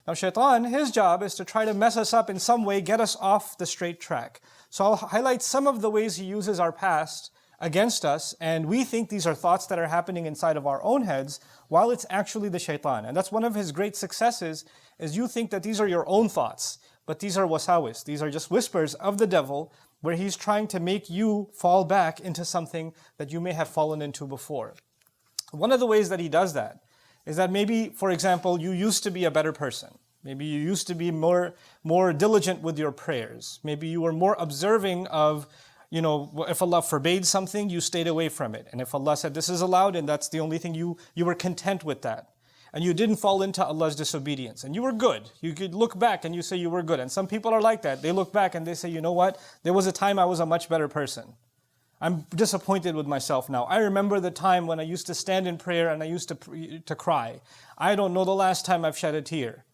Now shaitan, his job is to try to mess us up in some way, get us off the straight track. So I'll highlight some of the ways he uses our past against us, and we think these are thoughts that are happening inside of our own heads, while it's actually the shaitan. And that's one of his great successes, is you think that these are your own thoughts, but these are wasawis. These are just whispers of the devil, where he's trying to make you fall back into something that you may have fallen into before. One of the ways that he does that is that maybe, for example, you used to be a better person. Maybe you used to be more diligent with your prayers. Maybe you were more observing of, if Allah forbade something, you stayed away from it. And if Allah said this is allowed, and that's the only thing, you were content with that. And you didn't fall into Allah's disobedience. And you were good. You could look back and you say you were good. And some people are like that. They look back and they say, you know what? There was a time I was a much better person. I'm disappointed with myself now. I remember the time when I used to stand in prayer and I used to cry. I don't know the last time I've shed a tear.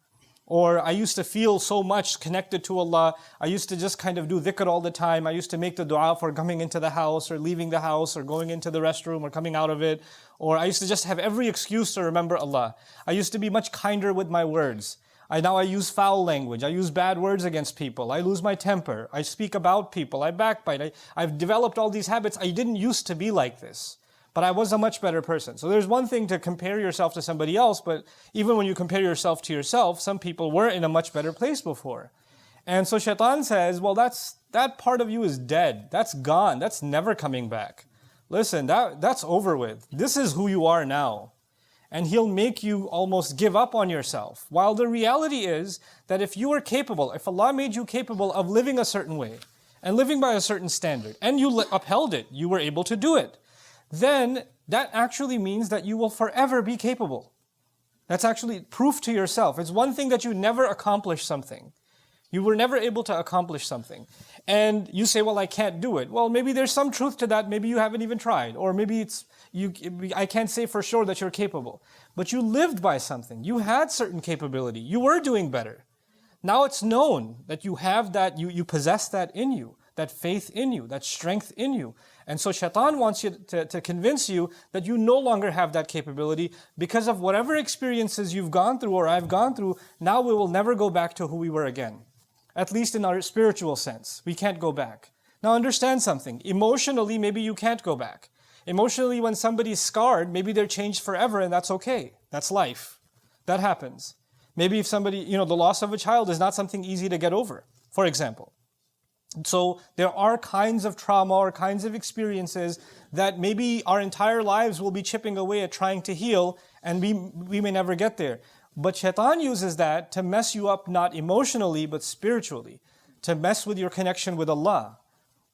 Or I used to feel so much connected to Allah. I used to just kind of do dhikr all the time. I used to make the dua for coming into the house or leaving the house or going into the restroom or coming out of it. Or I used to just have every excuse to remember Allah. I used to be much kinder with my words. Now I use foul language. I use bad words against people. I lose my temper. I speak about people. I backbite. I've developed all these habits. I didn't used to be like this, but I was a much better person. So there's one thing to compare yourself to somebody else, but even when you compare yourself to yourself, some people were in a much better place before. And so shaitan says, well, that part of you is dead. That's gone. That's never coming back. Listen, that's over with. This is who you are now. And he'll make you almost give up on yourself. While the reality is that if you were capable, if Allah made you capable of living a certain way and living by a certain standard, and you upheld it, you were able to do it, then that actually means that you will forever be capable. That's actually proof to yourself. It's one thing that you never accomplish something. You were never able to accomplish something. And you say, well, I can't do it. Well, maybe there's some truth to that. Maybe you haven't even tried. Or maybe I can't say for sure that you're capable. But you lived by something. You had certain capability. You were doing better. Now it's known that you have that, you possess that in you, that faith in you, that strength in you. And so shaitan wants you to convince you that you no longer have that capability because of whatever experiences you've gone through or I've gone through. Now we will never go back to who we were again. At least in our spiritual sense, we can't go back. Now understand something. Emotionally, maybe you can't go back. Emotionally, when somebody's scarred, maybe they're changed forever and that's okay. That's life. That happens. Maybe if somebody, the loss of a child is not something easy to get over, for example. So there are kinds of trauma or kinds of experiences that maybe our entire lives will be chipping away at trying to heal, and we may never get there. But shaitan uses that to mess you up not emotionally but spiritually, to mess with your connection with Allah,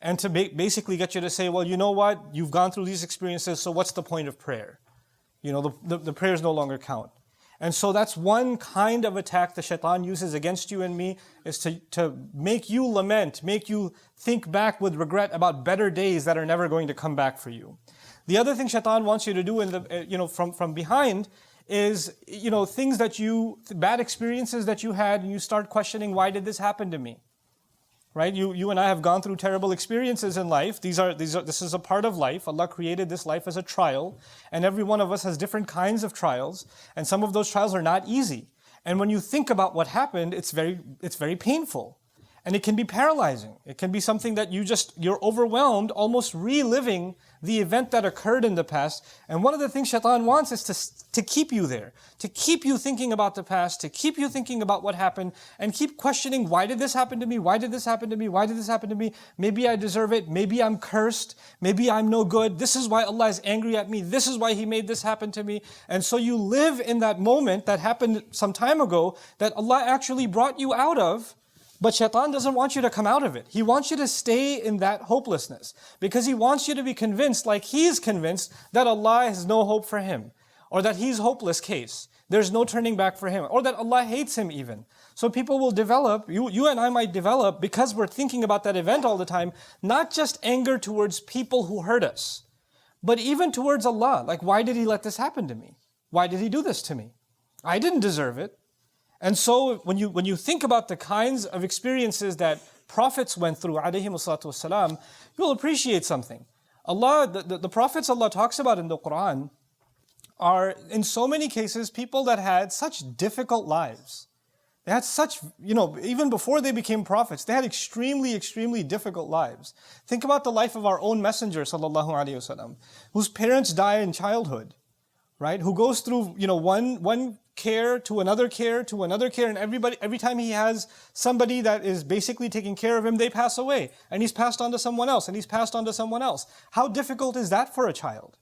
and to basically get you to say, well, you know what, you've gone through these experiences, so what's the point of prayer? The prayers no longer count. And so that's one kind of attack the shaitan uses against you and me, is to make you lament, make you think back with regret about better days that are never going to come back for you. The other thing shaitan wants you to do from behind is, things bad experiences that you had, and you start questioning, why did this happen to me? Right? You and I have gone through terrible experiences in life. This is a part of life. Allah created this life as a trial, and every one of us has different kinds of trials, and some of those trials are not easy. And when you think about what happened, it's very painful. And it can be paralyzing. It can be something that you're overwhelmed, almost reliving the event that occurred in the past. And one of the things shaitan wants is to keep you there, to keep you thinking about the past, to keep you thinking about what happened, and keep questioning, why did this happen to me? Why did this happen to me? Why did this happen to me? Maybe I deserve it. Maybe I'm cursed. Maybe I'm no good. This is why Allah is angry at me. This is why He made this happen to me. And so you live in that moment that happened some time ago that Allah actually brought you out of. But shaitan doesn't want you to come out of it. He wants you to stay in that hopelessness, because he wants you to be convinced, like he's convinced, that Allah has no hope for him, or that he's hopeless case. There's no turning back for him, or that Allah hates him even. So people will develop, you and I might develop, because we're thinking about that event all the time, not just anger towards people who hurt us, but even towards Allah. Like, why did He let this happen to me? Why did He do this to me? I didn't deserve it. And so when you think about the kinds of experiences that prophets went through, ﷺ, you'll appreciate something. The prophets Allah talks about in the Quran are in so many cases people that had such difficult lives. They had such, even before they became prophets, they had extremely, extremely difficult lives. Think about the life of our own messenger, sallallahu alaihi wasallam, whose parents die in childhood, right? Who goes through, one care to another care to another care, and every time he has somebody that is basically taking care of him, they pass away, and he's passed on to someone else, and he's passed on to someone else. How difficult is that for a child?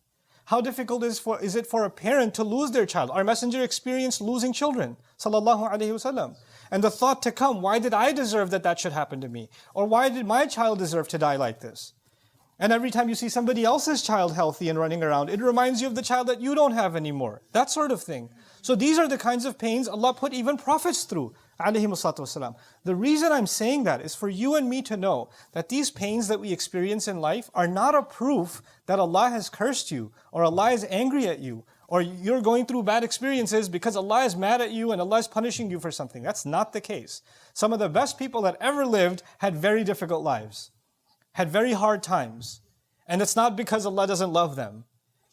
How difficult is it for a parent to lose their child? Our messenger experienced losing children, sallallahu alaihi wasallam. And the thought to come, why did I deserve that should happen to me? Or why did my child deserve to die like this? And every time you see somebody else's child healthy and running around, it reminds you of the child that you don't have anymore. That sort of thing. So these are the kinds of pains Allah put even prophets through, alayhimu salatu wasalam. The reason I'm saying that is for you and me to know that these pains that we experience in life are not a proof that Allah has cursed you, or Allah is angry at you, or you're going through bad experiences because Allah is mad at you and Allah is punishing you for something. That's not the case. Some of the best people that ever lived had very difficult lives, had very hard times. And it's not because Allah doesn't love them.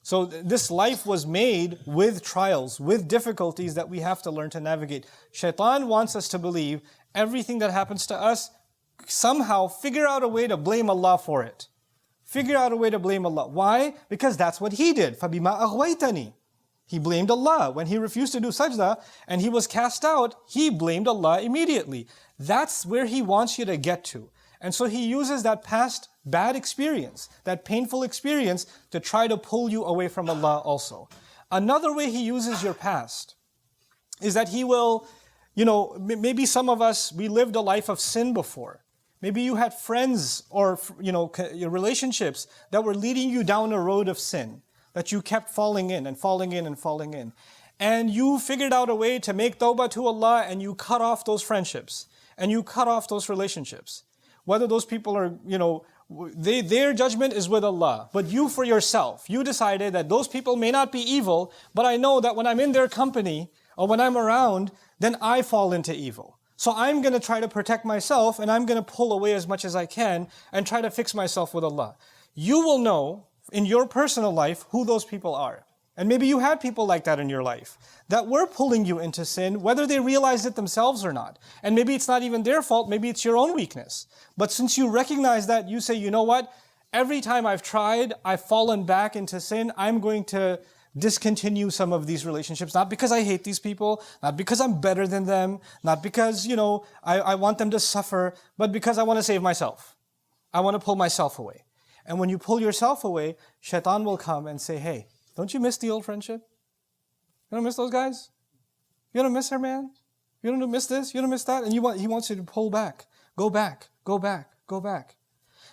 So this life was made with trials, with difficulties that we have to learn to navigate. Shaitan wants us to believe everything that happens to us, somehow figure out a way to blame Allah for it. Figure out a way to blame Allah. Why? Because that's what he did. فَبِمَا أَغْوَيْتَنِي. He blamed Allah. When he refused to do sajda and he was cast out, he blamed Allah immediately. That's where he wants you to get to. And so he uses that past bad experience, that painful experience, to try to pull you away from Allah also. Another way he uses your past is that he will, maybe some of us, we lived a life of sin before. Maybe you had friends or, your relationships that were leading you down a road of sin, that you kept falling in and falling in and falling in. And you figured out a way to make tawbah to Allah, and you cut off those friendships, and you cut off those relationships. Whether those people are, their judgment is with Allah. But you for yourself, you decided that those people may not be evil, but I know that when I'm in their company or when I'm around, then I fall into evil. So I'm going to try to protect myself, and I'm going to pull away as much as I can and try to fix myself with Allah. You will know in your personal life who those people are. And maybe you had people like that in your life that were pulling you into sin, whether they realized it themselves or not. And maybe it's not even their fault, maybe it's your own weakness. But since you recognize that, you say, you know what? Every time I've tried, I've fallen back into sin. I'm going to discontinue some of these relationships, not because I hate these people, not because I'm better than them, not because, I want them to suffer, but because I want to save myself. I want to pull myself away. And when you pull yourself away, Shaitan will come and say, hey, don't you miss the old friendship? You don't miss those guys? You don't miss her, man? You don't miss this? You don't miss that? And he wants you to pull back. Go back. Go back. Go back.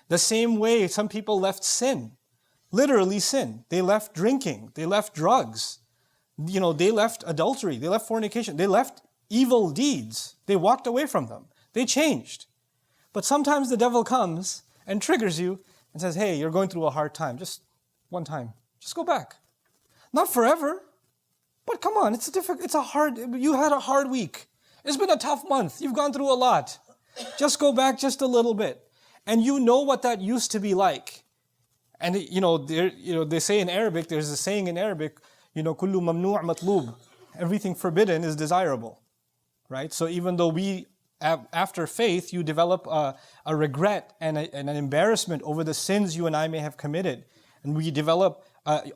The same way some people left sin. Literally sin. They left drinking. They left drugs. They left adultery. They left fornication. They left evil deeds. They walked away from them. They changed. But sometimes the devil comes and triggers you and says, hey, you're going through a hard time. Just one time. Just go back. Not forever, but come on, you had a hard week. It's been a tough month. You've gone through a lot. Just go back just a little bit. And you know what that used to be like. And they say in Arabic, there's a saying in Arabic, kullu mamnu' matlub. Everything forbidden is desirable. Right? So even though after faith, you develop a regret and an embarrassment over the sins you and I may have committed. And we develop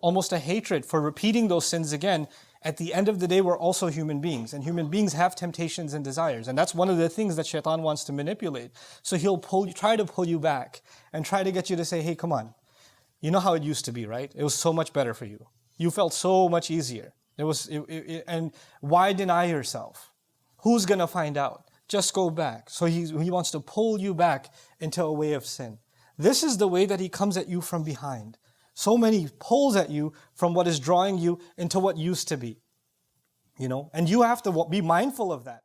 almost a hatred for repeating those sins again. At the end of the day, we're also human beings. And human beings have temptations and desires. And that's one of the things that Shaitan wants to manipulate. So he'll try to pull you back and try to get you to say, hey, come on. You know how it used to be, right? It was so much better for you. You felt so much easier. And why deny yourself? Who's going to find out? Just go back. So he wants to pull you back into a way of sin. This is the way that he comes at you from behind. So many pulls at you from what is drawing you into what used to be. And you have to be mindful of that.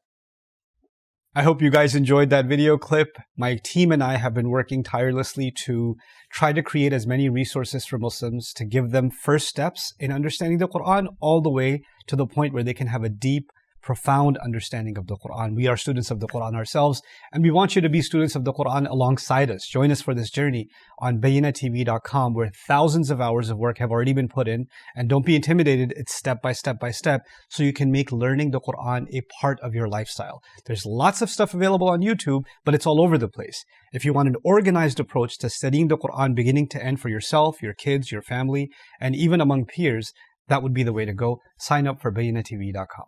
I hope you guys enjoyed that video clip. My team and I have been working tirelessly to try to create as many resources for Muslims to give them first steps in understanding the Quran all the way to the point where they can have a deep, profound understanding of the Quran. We are students of the Quran ourselves, and we want you to be students of the Quran alongside us. Join us for this journey on BayyinahTV.com, where thousands of hours of work have already been put in. And don't be intimidated, it's step by step by step, so you can make learning the Quran a part of your lifestyle. There's lots of stuff available on YouTube, but it's all over the place. If you want an organized approach to studying the Quran beginning to end for yourself, your kids, your family, and even among peers, that would be the way to go. Sign up for BayyinahTV.com.